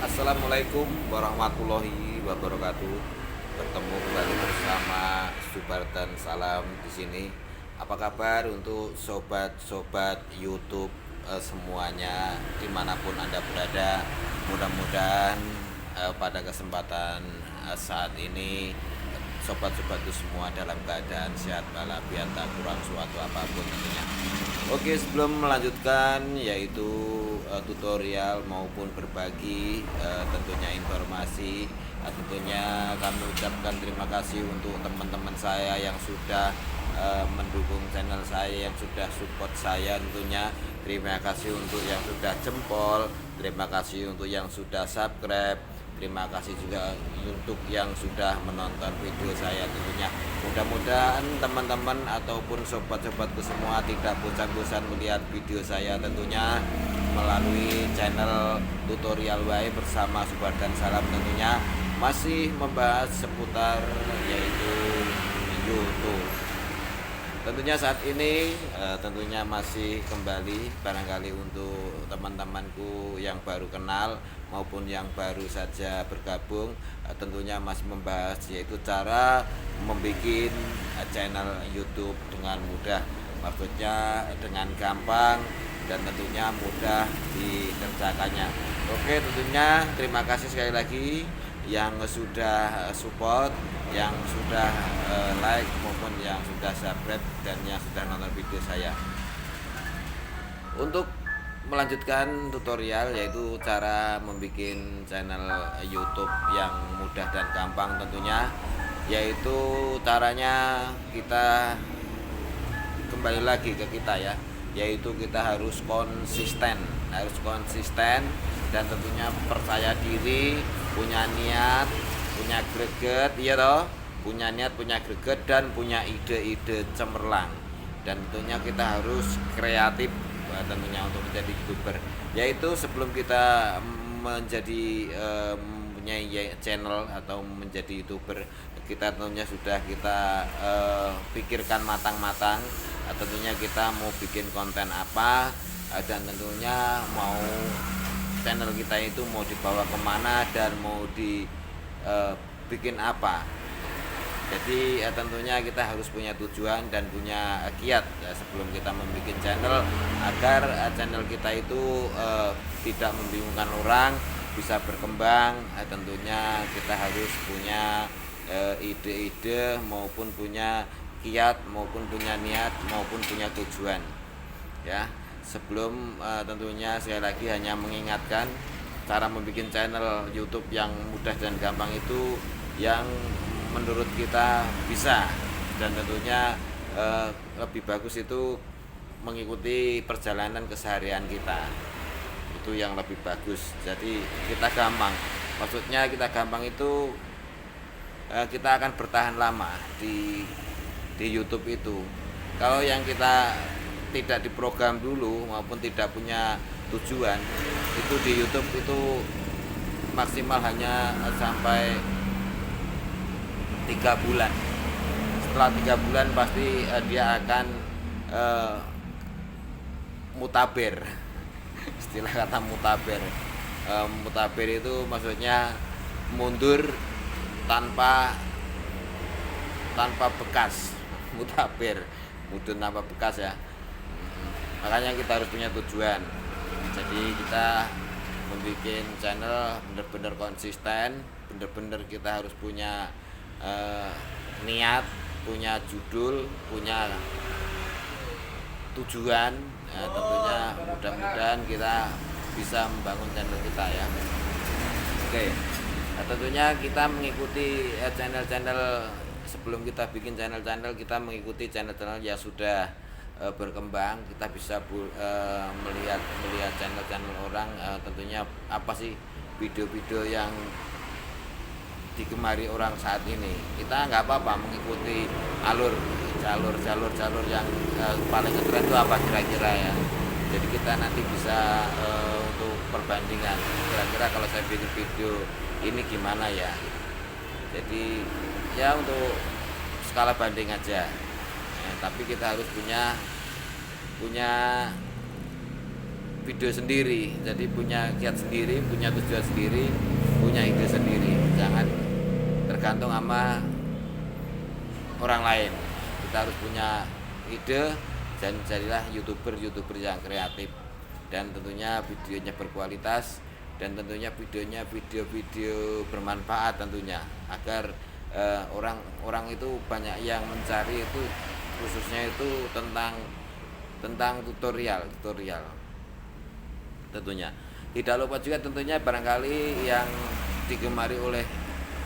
Assalamualaikum warahmatullahi wabarakatuh. Bertemu kembali bersama Subar dan Salam di sini. Apa kabar untuk sobat-sobat YouTube semuanya dimanapun Anda berada? Mudah-mudahan pada kesempatan saat ini sobat-sobatku semua dalam keadaan sehat walafiat, tak kurang suatu apapun tentunya. Oke, sebelum melanjutkan yaitu tutorial maupun berbagi tentunya informasi, tentunya kami ucapkan terima kasih untuk teman-teman saya yang sudah mendukung channel saya, yang sudah support saya tentunya. Terima kasih untuk yang sudah jempol, terima kasih untuk yang sudah subscribe, terima kasih juga untuk yang sudah menonton video saya tentunya. Mudah-mudahan teman-teman ataupun sobat-sobatku semua tidak bosan-bosan melihat video saya tentunya melalui channel tutorial WAI bersama Subar dan Salam, tentunya masih membahas seputar yaitu YouTube. Tentunya saat ini tentunya masih kembali barangkali untuk teman-temanku yang baru kenal maupun yang baru saja bergabung, tentunya masih membahas yaitu cara membuat channel YouTube dengan mudah, maksudnya dengan gampang dan tentunya mudah dikerjakannya. Oke, tentunya terima kasih sekali lagi yang sudah support, yang sudah like maupun yang sudah subscribe dan yang sudah nonton video saya. Untuk melanjutkan tutorial yaitu cara membuat channel YouTube yang mudah dan gampang tentunya, yaitu caranya kita kembali lagi ke kita ya, yaitu kita harus konsisten dan tentunya percaya diri, punya niat, punya greget, iya toh, punya niat, punya greget dan punya ide-ide cemerlang. Dan tentunya kita harus kreatif tentunya untuk menjadi YouTuber. Yaitu sebelum kita menjadi mempunyai channel atau menjadi YouTuber, kita tentunya sudah kita pikirkan matang-matang. Tentunya kita mau bikin konten apa dan tentunya mau channel kita itu mau dibawa kemana dan mau dibikin apa. Jadi tentunya kita harus punya tujuan dan punya kiat sebelum kita membuat channel, agar channel kita itu tidak membingungkan orang, bisa berkembang. Tentunya kita harus punya ide-ide maupun punya kiat maupun punya niat maupun punya tujuan ya. Sebelum tentunya sekali lagi hanya mengingatkan cara membuat channel YouTube yang mudah dan gampang itu yang menurut kita bisa, dan tentunya lebih bagus itu mengikuti perjalanan keseharian kita, itu yang lebih bagus. Jadi kita gampang, maksudnya kita gampang itu kita akan bertahan lama di YouTube itu. Kalau yang kita tidak diprogram dulu maupun tidak punya tujuan, itu di YouTube itu maksimal hanya sampai 3 bulan. Setelah 3 bulan pasti dia akan mutaber. Istilah kata mutaber, mutaber itu maksudnya mundur tanpa bekas. Mutaber, mundur tanpa bekas ya. Makanya kita harus punya tujuan. Jadi kita membuat channel benar-benar konsisten, benar-benar kita harus punya niat, punya judul, punya tujuan. Tentunya mudah-mudahan kita bisa membangun channel kita ya. Oke, tentunya kita mengikuti channel-channel, sebelum kita bikin channel-channel, kita mengikuti channel-channel yang sudah berkembang. Kita bisa melihat channel-channel orang, tentunya apa sih video-video yang digemari orang saat ini. Kita nggak apa-apa mengikuti jalur yang paling ngetren itu apa kira-kira ya. Jadi kita nanti bisa untuk perbandingan, kira-kira kalau saya bikin video ini gimana ya. Jadi ya untuk skala banding aja. Tapi kita harus punya video sendiri, jadi punya kiat sendiri, punya tujuan sendiri, punya ide sendiri. Jangan tergantung sama orang lain. Kita harus punya ide dan jadilah youtuber yang kreatif, dan tentunya videonya berkualitas, dan tentunya videonya video bermanfaat tentunya, agar orang itu banyak yang mencari itu, khususnya itu tentang tutorial tentunya. Tidak lupa juga tentunya barangkali yang digemari oleh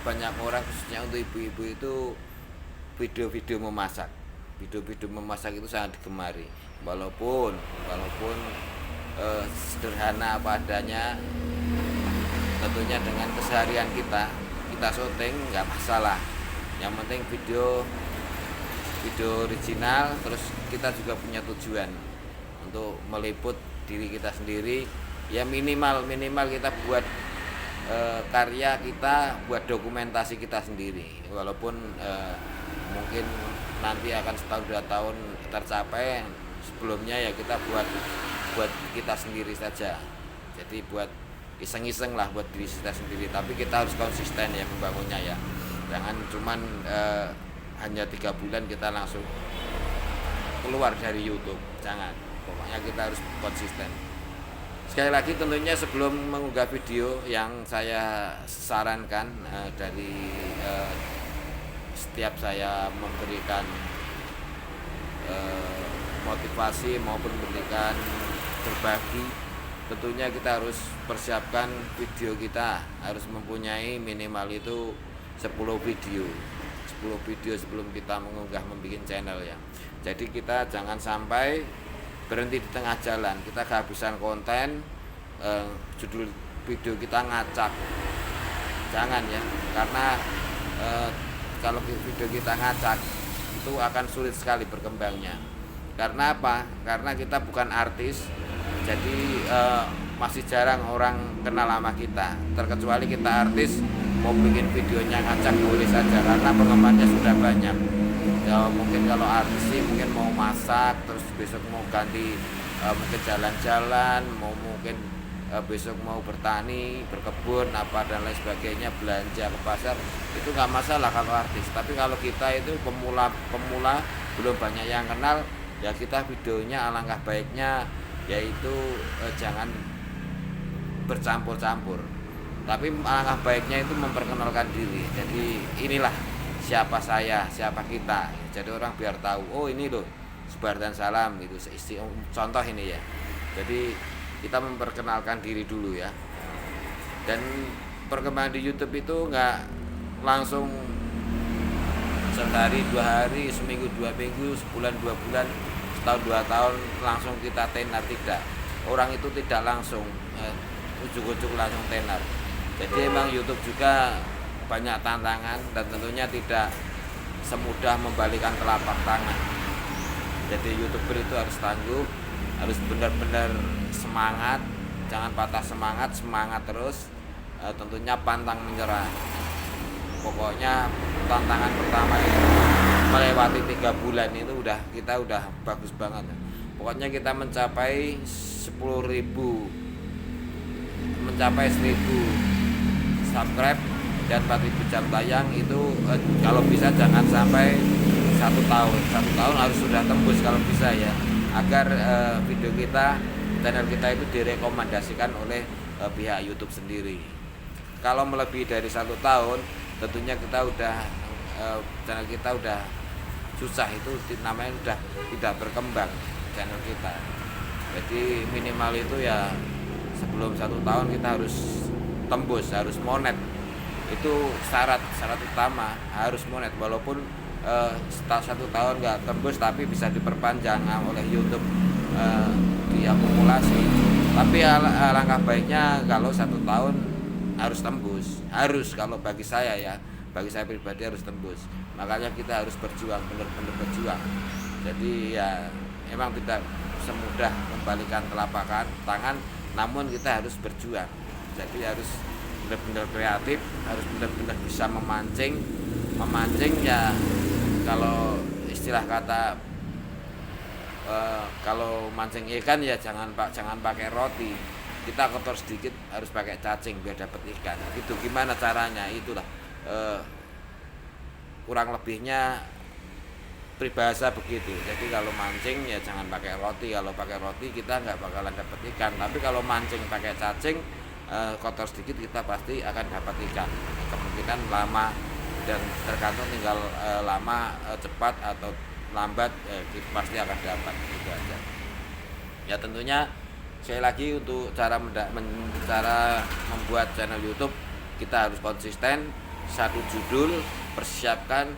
banyak orang, khususnya untuk ibu-ibu, itu video-video memasak. Video-video memasak itu sangat digemari, walaupun sederhana apa adanya. Tentunya dengan keseharian kita syuting nggak masalah. Yang penting video original, terus kita juga punya tujuan untuk meliput diri kita sendiri. Ya minimal kita buat karya kita, buat dokumentasi kita sendiri. Walaupun mungkin nanti akan setahun 2 tahun tercapai, sebelumnya ya kita buat kita sendiri saja. Jadi buat iseng-iseng lah buat diri kita sendiri, tapi kita harus konsisten ya membangunnya ya. Jangan cuman hanya 3 bulan kita langsung keluar dari YouTube, jangan. Pokoknya kita harus konsisten. Sekali lagi tentunya sebelum mengunggah video, yang saya sarankan dari setiap saya memberikan motivasi maupun memberikan berbagi, tentunya kita harus persiapkan video kita, harus mempunyai minimal itu 10 video sebelum kita membuat channel ya. Jadi kita jangan sampai berhenti di tengah jalan, kita kehabisan konten, judul video kita ngacak, jangan ya. Karena kalau video kita ngacak itu akan sulit sekali berkembangnya. Karena apa? Karena kita bukan artis, jadi masih jarang orang kenal sama kita. Terkecuali kita artis, mau bikin videonya ngacak boleh saja, karena penggemarnya sudah banyak. Ya mungkin kalau artis sih mungkin mau masak, terus besok mau ganti mungkin jalan-jalan, mungkin besok mau bertani, berkebun apa dan lain sebagainya, belanja ke pasar, itu nggak masalah kalau artis. Tapi kalau kita itu pemula belum banyak yang kenal, ya kita videonya alangkah baiknya yaitu jangan bercampur-campur, tapi alangkah baiknya itu memperkenalkan diri. Jadi inilah siapa saya, siapa kita. Jadi orang biar tahu, oh ini loh Subar dan Salam gitu. Contoh ini ya. Jadi kita memperkenalkan diri dulu ya. Dan perkembangan di YouTube itu nggak langsung sehari 2 hari, seminggu 2 minggu, sebulan 2 bulan, setahun 2 tahun langsung kita tenar, tidak. Orang itu tidak langsung ujuk-ujuk langsung tenar. Jadi emang YouTube juga banyak tantangan, dan tentunya tidak semudah membalikan telapak tangan. Jadi YouTuber itu harus tangguh, harus benar-benar semangat, jangan patah semangat terus. Tentunya pantang menyerah. Pokoknya tantangan pertama itu melewati 3 bulan itu kita udah bagus banget. Pokoknya kita mencapai 10.000, mencapai 1.000 subscribe dan 4.000 jam tayang itu kalau bisa jangan sampai 1 tahun. 1 tahun harus sudah tembus kalau bisa ya, agar video kita, channel kita itu direkomendasikan oleh pihak YouTube sendiri. Kalau melebihi dari 1 tahun, tentunya kita channel kita udah susah, itu namanya udah tidak berkembang channel kita. Jadi minimal itu ya sebelum 1 tahun kita harus tembus, harus monet. Itu syarat utama, harus monet. Walaupun setelah 1 tahun nggak tembus, tapi bisa diperpanjang oleh YouTube, diakumulasi. Tapi alangkah baiknya kalau 1 tahun harus tembus, harus. Kalau bagi saya ya, bagi saya pribadi harus tembus. Makanya kita harus berjuang, benar-benar berjuang. Jadi ya emang tidak semudah membalikan telapak tangan, namun kita harus berjuang. Jadi harus benar-benar kreatif, harus benar-benar bisa memancing ya. Kalau istilah kata kalau mancing ikan ya jangan pakai roti, kita kotor sedikit harus pakai cacing biar dapat ikan. Itu gimana caranya, itulah kurang lebihnya peribahasa begitu. Jadi kalau mancing ya jangan pakai roti, kalau pakai roti kita nggak bakalan dapat ikan. Tapi kalau mancing pakai cacing, kotor sedikit kita pasti akan dapat ikan. Kemungkinan lama dan tergantung tinggal lama, cepat atau lambat, kita pasti akan dapat, gitu aja. Ya tentunya sekali lagi untuk cara membuat channel YouTube kita harus konsisten. Satu judul persiapkan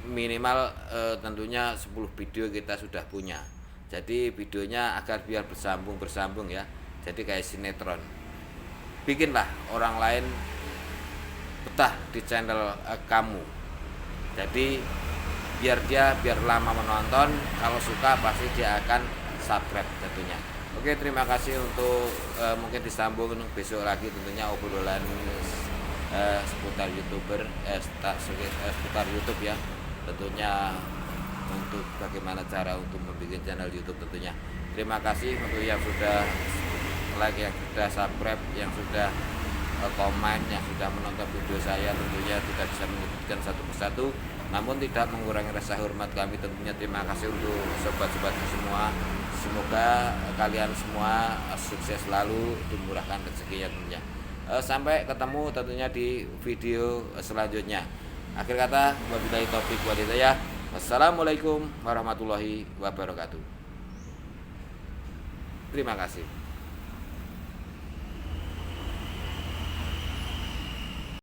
minimal tentunya 10 video kita sudah punya. Jadi videonya agar biar bersambung ya. Jadi kayak sinetron. Bikinlah orang lain betah di channel kamu. Jadi biar lama menonton, kalau suka pasti dia akan subscribe tentunya. Oke, terima kasih untuk mungkin disambung besok lagi tentunya obrolan seputar YouTuber, seputar YouTube ya. Tentunya untuk bagaimana cara untuk membuat channel YouTube tentunya. Terima kasih untuk yang sudah like, yang sudah subscribe, yang sudah komen, yang sudah menonton video saya. Tentunya tidak bisa menyebutkan satu persatu, namun tidak mengurangi rasa hormat kami tentunya. Terima kasih untuk sobat-sobat semua. Semoga kalian semua sukses selalu, dimurahkan rezekinya tentunya. Sampai ketemu tentunya di video selanjutnya. Akhir kata, wabillahi taufik wal hidayah. Wassalamualaikum warahmatullahi wabarakatuh. Terima kasih.